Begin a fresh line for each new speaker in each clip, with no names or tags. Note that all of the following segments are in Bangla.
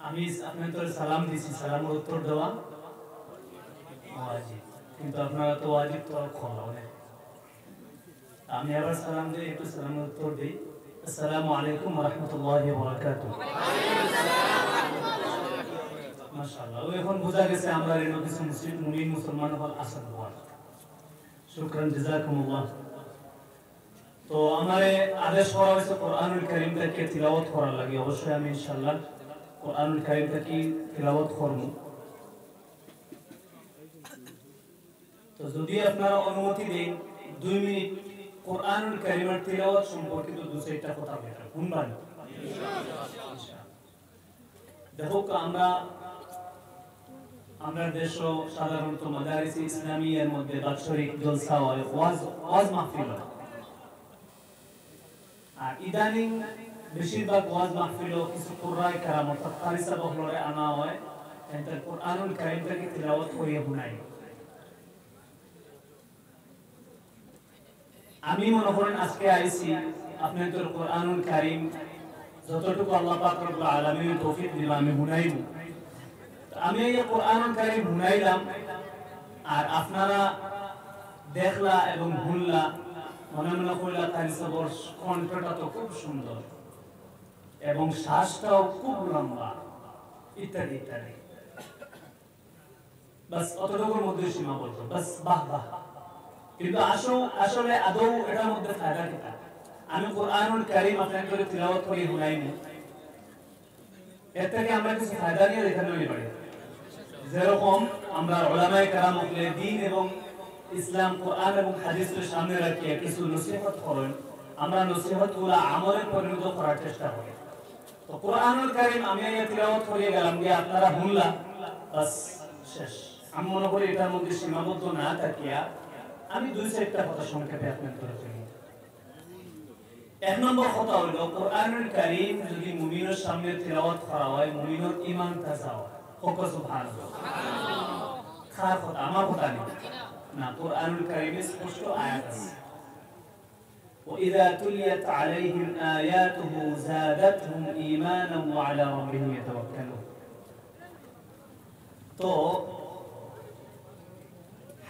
আমি আপনাদের সালাম দিছি, সালামের উত্তর দেওয়া ওয়াজিব, কিন্তু আপনারা তো ওয়াজিব তো খোলা অনেক। আমি আবার সালাম দিই, একটু সালামের উত্তর দিই। আসসালামু আলাইকুম ওয়া রাহমাতুল্লাহি ওয়া বারাকাতুহু। মাশাআল্লাহ, এখন বোঝা গেছে আমরা এর কিছু মুমিন মুসলমান হল আসল হওয়ার। শুকরান, জাযাকুমুল্লাহ। তো আমারে আদেশ করা হয়েছে কোরআনুল কারীমটাকে তিলাওয়াত করার লাগে। অবশ্যই আমি ইনশাআল্লাহ কোরআনুল কারীমটাকে তিলাওয়াত করব। তো যদি আপনারা অনুমতি দেন 2 মিনিট কোরআনুল কারীমের তিলাওয়াত সম্পর্কিত 2-4টা কথা বলতে শুনবেন ইনশাআল্লাহ। দেখো আমরা দেশও সাধারণত মাদারিস ইসলামিয়ার মধ্যে বাৎসরিক জলসা হয়, ওয়াজ মাহফিল হয়। আর ইদানিং বেশিরভাগ ওয়াজ মাহফিল কিছু কুরআয়ে কারাম অর্থাৎ কারি সাহেব হলরে আনা হয়, এন্টার কোরআনুল কারীমটাকে তিলাওয়াত করিয়ে শুনাই। আমি মনে করেন আজকে আইছি আপনাদের কোরআনুল কারীম যতটুকু আল্লাহ পাক রব্বুল আলামিন তৌফিক দিল আমি শুনাইব। আমি এই কোরআনুল কারীম শুনাইলাম আর আপনারা দেখলা এবং শুনলা, মনে মনে করলা কারি সাহেবের কণ্ঠটা তো খুব সুন্দর এবং শ্বাসটাও খুব লম্বা, ইত্যাদি ইত্যাদি। বাস অতটুকুর মধ্যে সীমাবদ্ধ, বাস বাহ বাহ। কিন্তু আসলে আদৌ এটার মধ্যে ফায়দা কিনা? আমি কোরআনুল কারীম আপনাদের তিলাওয়াত করে শুনাইনি, এর থেকে আমরা কিছু ফায়দা নিয়ে দেখানো পারি। যেরকম আমরা উলামায়ে কেরাম হলে দ্বীন এবং ইসলাম, কোরআন এবং হাদিসের সামনে রাখিয়ে কিছু নসিহত করেন, আমরা নসিহতগুলো আমলে পরিণত করার চেষ্টা করি। তো কোরআনুল কারীম আমি তিলাওয়াত করে গেলাম, যে আপনারা শুনলা, বাস শেষ। আমি মনে করি এটার মধ্যে সীমাবদ্ধ না থাকিয়া আমি 2-4টা কথা সংক্ষেপে আপনাদের বলি। 1 নম্বর কথা হলো কোরআনুল কারীম যদি মুমিনের সামনে তিলাওয়াত করা হয়, মুমিনের ঈমান তাজা হয়। সুবহানাল্লাহ। খার কথা, আমার কথা না, কোরআনুল কারীমে স্পষ্ট আয়াত আছে, وإذا تليت عليهم آياته زادتهم إيمانا وعلى ربهم يتوكلون। তো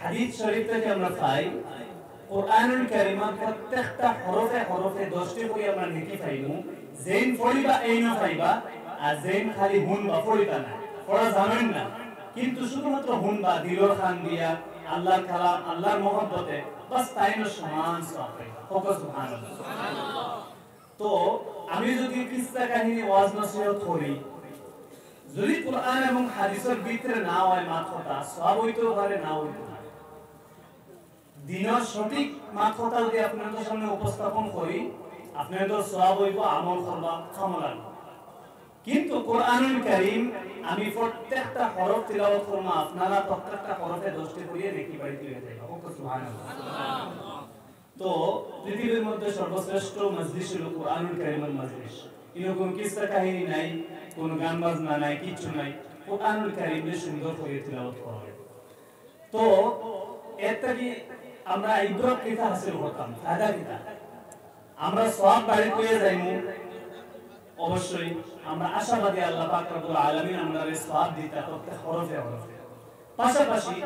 হাদিস শরীফ থেকে আমরা পাই কোরআনুল কারীমের প্রত্যেকটা হরফে হরফে 10টি করে আমরা নেকি পাইমু। যেন পড়িবা এই না পাইবা, আর যেন খালি শুনবা পড়িবা না, পড়া জানেন না, কিন্তু শুধুমাত্র শুনবা দিলর খান দিয়া আল্লাহর কালাম, আল্লাহর মহব্বতে, বাস তাই না সমান সওয়াব পাইবা। সুবহানাল্লাহ। তো আমি যদি কিসসা কাহিনী ওয়াজ নসিহত করি, যদি কোরআন এবং হাদিসের ভিতরে না হয় মাত্রটা, সওয়াব হইতেও পারে, না হইতে পারে। দিনের সঠিক মাত্রটা যদি আপনাদের সামনে উপস্থাপন করি, আপনাদের সওয়াব হইব, আমল করবা, কামলা। কিন্তু কোরআনুল কারীম আমি প্রত্যেকটা হরফ তিলাওয়াত করব, আপনারা প্রত্যেকটা হরফে 10টি করে নেকি পাইতে হয়ে যাবে। সুবহানাল্লাহ। তো পৃথিবীর মধ্যে সর্বশ্রেষ্ঠ মজলিস হলো কোরআনুল কারীমের মজলিস। এরকম কিসসা কাহিনী নাই, কোনো গান বাজনা নাই, কিছু নাই, কোরআনুল কারীমে সুন্দর করে তিলাওয়াত করা হয়। তো এর থেকে আমরা ইবরত কিতা হাসিল করতাম, ফায়দা কিতা? আমরা সওয়াব বাড়ি পেয়ে যাইমু, অবশ্যই আমরা আশাবাদী আল্লাহ পাক রব্বুল আলামিন আমাদের সওয়াব দিতে প্রত্যেক হরফে হরফে। পাশাপাশি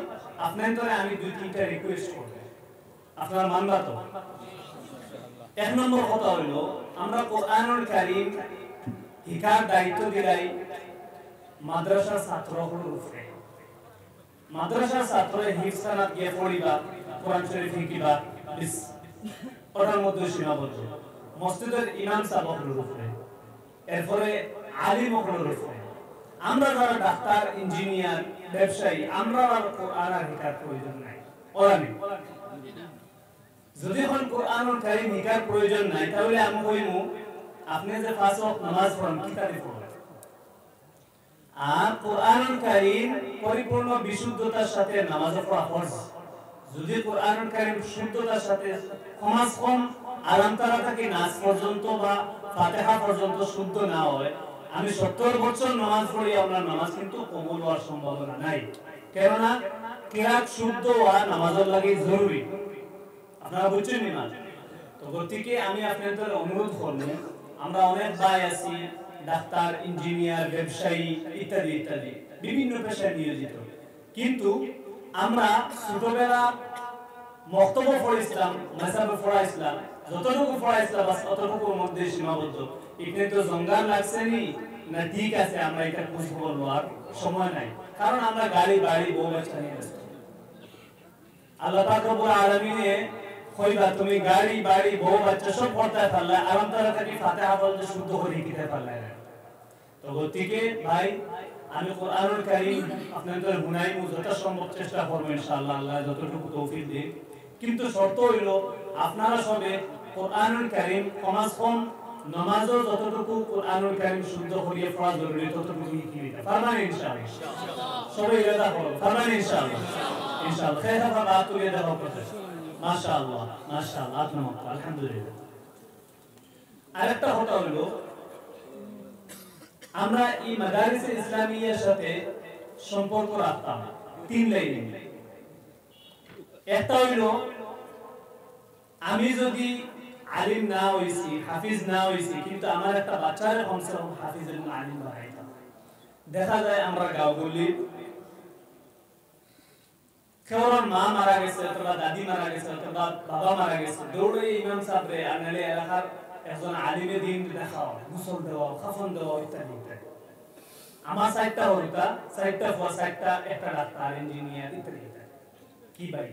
আপনাদের আমি 2-3টা রিকোয়েস্ট করব, আপনারা মানবা তো? 1 নম্বর কথা হলো আমরা কোরআনুল কারীম শিখার দায়িত্ব দিলাই মাদ্রাসার ছাত্রগুলোর উপরে। মাদ্রাসার ছাত্র হিফসানাত গিয়ে পড়িবা, কোরআন শরীফ শিখিবা, বিস ওটার মধ্যে সীমাবদ্ধ। মসজিদের ইমাম সাহেবগুলোর উপরে, এরপরে আলিম হকগুলোর উপরে। আমরা যারা ডাক্তার, ইঞ্জিনিয়ার, ব্যবসায়ী, আমরা আর কোরআন আর শিখার প্রয়োজন নাই, ওরা নেই। যদি এখন কোরআনুল কারীম শিখার প্রয়োজন নাই, তাহলে আমি কইমু আপনি যে 5 ওয়াক্ত নামাজ পড়েন, কিতাবে পড়েন। আর কোরআনুল কারীম পরিপূর্ণ বিশুদ্ধতার সাথে নামাজ পড়া ফরজ। যদি কোরআনুল কারীম শুদ্ধতার সাথে কম আলাম তারা থেকে নাস পর্যন্ত বা ফাতিহা পর্যন্ত শুদ্ধ না হয়, আমি 70 বছর নামাজ পড়ি, আপনার নামাজ কিন্তু কবুল হওয়ার সম্ভাবনা নাই। কেননা কিরাত শুদ্ধ হওয়া নামাজের লাগে জরুরি। আপনারা বুঝছেন না? তো গতিকে আমি আপনাদের অনুরোধ করব, আমরা অনেক ভাই আছি ডাক্তার, ইঞ্জিনিয়ার, ব্যবসায়ী ইত্যাদি ইত্যাদি বিভিন্ন পেশায় নিয়োজিত। কিন্তু আমরা ছোটবেলা মক্তব্য পড়েছিলাম, মাসাবে পড়াইছিলাম, যতটুকু পড়াইছিলাম বাস অতটুকুর মধ্যে সীমাবদ্ধ। এখানে তো জঙ্গাল লাগছেনি না, ঠিক আছে আমরা এটা খোঁজ খবর নেওয়ার সময় নাই, কারণ আমরা গাড়ি বাড়ি বউ বাচ্চা নিয়ে ব্যস্ত। আল্লাহ পাক রব্বুল আলামিনে কইবা তুমি গাড়ি বাড়ি বউ বাচ্চা সব করতে পারলে, আরাম তারা থেকে ফাতিহা বলতে শুদ্ধ করে দিতে পারলে না। তো গতিকে ভাই আমি কোরআনুল কারীম আপনাদের গুনাইমু যথাসম্ভব চেষ্টা করব ইনশাআল্লাহ, আল্লাহ যতটুকু তৌফিক দেন। কিন্তু শর্ত হইল আপনারা সবে কোরআনুল কারীম কমাস কম নামাজও যতটুকু কোরআনুল কারীম শুদ্ধ করিয়ে পড়া জরুরি ততটুকু শিখিতে পারবেন ইনশাআল্লাহ। সবাই এটা করো, পারবেন ইনশাআল্লাহ। ইনশাআল্লাহ খেলা বাবা তুলে দেওয়া করতে মাশাআল্লাহ মাশাআল্লাহ আপনার আলহামদুলিল্লাহ। আরেকটা কথা হলো আমরা এই মাদারিস ইসলামিয়ার সাথে সম্পর্ক রাখতাম তিন লাইনে। একটা হইল আমি যদি আলিম না হইছি, হাফিজ না হইছি, কিন্তু আমার একটা বাচ্চার কমসে কম হাফিজ এবং আলিম বানাইতাম। দেখা যায় আমরা গাঁওগুলি কেউর মা মারা গেছে অথবা দাদি মারা গেছে অথবা বাবা মারা গেছে, দৌড়ে ইমাম সাহেবরে আনালে এলাকার একজন আলিমে দিন দেখাও, গোসল দেওয়া, কাফন দেওয়া ইত্যাদি ইত্যাদি। আমার সাইডটা হলকা, সাইডটা ফর সাইডটা একটা ডাক্তার, ইঞ্জিনিয়ার ইত্যাদি ইত্যাদি। কি ভাই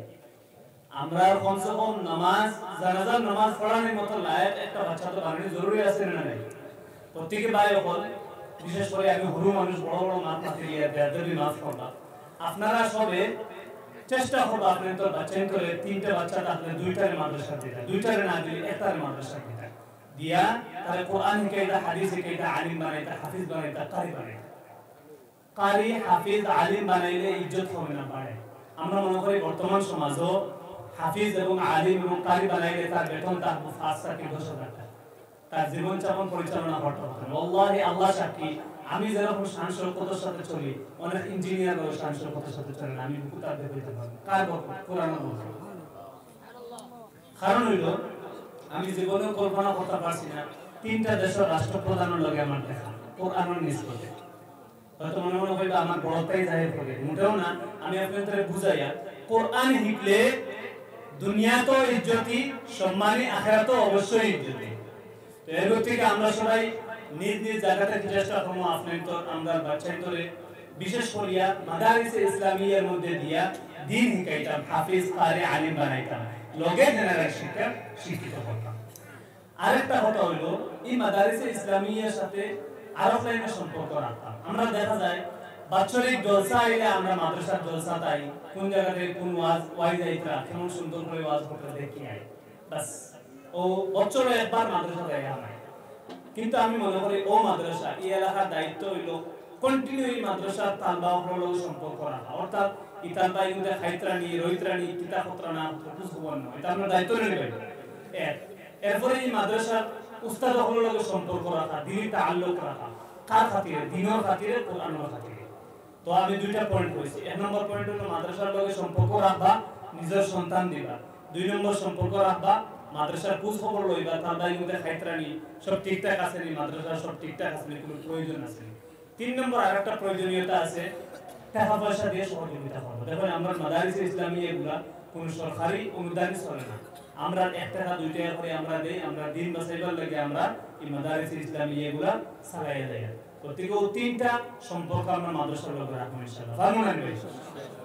আমরা কমসে কম নামাজ, জানাজার নামাজ পড়ানোর মতো লায়ক একটা বাচ্চা তো বানানো জরুরি আছে না নাই? প্রত্যেকে ভাই হল, বিশেষ করে আমি হুরু মানুষ, বড় বড় মাছ মাতি দিয়ে বেদবি মাছ করলাম। আপনারা সবে চেষ্টা করবো আপনার তোর বাচ্চা করে তিনটে বাচ্চাটা আপনার দুইটারে মাদ্রাসা দিতে, দুইটারে না দিলে একটারে মাদ্রাসা দিতে দিয়া তাহলে কোরআন শিখাইতা, হাদিস শিখাইতা, আলিম বানাইতা, হাফিজ বানাইতা, কারি বানাইতা। কারি হাফিজ আলিম বানাইলে ইজ্জত হবে না, বাড়ে। আমরা মনে করি বর্তমান সমাজও হাফিজ এবং আলিম এবং কারি বানাইলে তার বেতন তার ৫ থেকে ১০,০০০ টাকা, তার জীবন যাপন পরিচালনা করতে হবে। আল্লাহি আল্লাহ সাক্ষী, আমি যেরকম শান শৌকতের সাথে চলি, অনেক ইঞ্জিনিয়ার শান শৌকতের সাথে চলে না। আমি বুকুতার দেখতে পারবো কার কোরআন বলতে। কারণ হইল আমি জীবনে কল্পনা করতে পারছি না ৩টা দেশের রাষ্ট্রপ্রধানের লগে আমার দেখা কোরআনের নিষ্পত্তি। হয়তো মনে মনে হইলো আমার বড়তাই জাহির করে, মোটেও না। আমি আপনাদের বুঝাইয়া কোরআন শিখলে দুনিয়া তো ইজ্জতি, সম্মানী, আখিরাত অবশ্যই ইজ্জতি। তো এর থেকে আমরা সবাই নিজ নিজ জায়গাতে চেষ্টা করবো আপনার তো আমরা বাচ্চাই তোরে বিশেষ করিয়া মাদারিস ইসলামিয়ার মধ্যে দিয়া দিন শিখাইতাম, হাফিজ কারি আলিম বানাইতাম, লগে জেনারেল শিক্ষিত করতাম। আরেকটা কথা হইলো এই মাদারিস ইসলামিয়ার সাথে আরো লাইনের সম্পর্ক রাখতাম। আমরা দেখা যায় বাৎসরিক জলসা আইলে আমরা মাদ্রাসার জলসা তাই কোন জায়গাতে কোন ওয়াজ আইতা কেমন সুন্দর করে ওয়াজ করতে দেখি আই, বাস ও বছরে একবার মাদ্রাসা দেয় আমায়। কিন্তু আমি মনে করি ও মাদ্রাসা এই এলাকার দায়িত্ব হইল কন্টিনিউ এই মাদ্রাসার তালবা হলো সম্পর্ক রাখা, অর্থাৎ এই তালবা ইউতে খাইত্রানি রহিত্রানি কিতাবপত্রানা খোঁজ খবর নয়, এটা আমরা দায়িত্ব নেবেন। এরপরে এই মাদ্রাসার উস্তাদ হলো লগে সম্পর্ক রাখা, দিনের তাআল্লুক রাখা, কার খাতিরে? দিনের খাতিরে, কোরআনের খাতিরে। তো আমি দুইটা পয়েন্ট কইছি। ১ নম্বর পয়েন্ট হলো মাদ্রাসার লগে সম্পর্ক রাখবা, নিজের সন্তান দিবা। ২ নম্বর সম্পর্ক রাখবা, মাদ্রাসার খোঁজ খবর লইবা, তালবা ইউতে খাইত্রানি সব ঠিকঠাক আছে নি, মাদ্রাসা সব ঠিকঠাক আছে নি, কোনো প্রয়োজন আছে নি। ৩ নম্বর আরেকটা প্রয়োজনীয়তা আছে, টাকা পয়সা দিয়ে সহযোগিতা করবো। দেখুন আমরা মাদারিস ইসলামিয়া এগুলা কোন সরকারি অনুদান চলে না, আমরা ১ টাকা ২ টাকা করে আমরা দেই, আমরা দিন বাঁচাইবার লাগে আমরা এই মাদারিস ইসলামিয়া এগুলা চালাইয়া দেই। প্রত্যেকে ৩টা সম্পর্ক আমরা মাদ্রাসার লগে রাখবো ইনশাআল্লাহ। পারবো না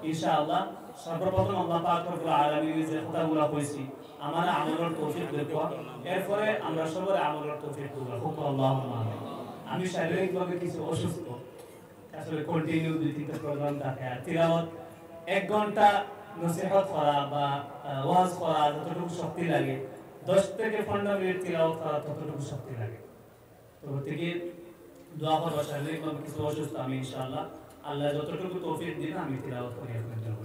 ইনশাআল্লাহ। সর্বপ্রথম আল্লাহ পাক রব্বুল আলামিন যে কথাগুলো কইছি আমার আমলের তৌফিক দেখো, এরপরে আমরা সবার আমলের তৌফিক দেব। আল্লাহুম্মা আমিন। আমি শারীরিকভাবে কিছু অসুস্থ, আসলে কন্টিনিউ ২-৩টা প্রোগ্রাম থাকে, তিলাওয়াত ১ ঘন্টা নসিহত করা বা ওয়াজ করা যতটুকু শক্তি লাগে, ১০ থেকে ১৫ মিনিট তিলাওয়াত করা ততটুকু শক্তি লাগে। তো থেকে দোয়া করবো, শারীরিকভাবে কিছু অসুস্থ আমি ইনশাআল্লাহ, আল্লাহ যতটুকু তৌফিক দিন আমি তিলাওয়াত করি আপনাদের জন্য।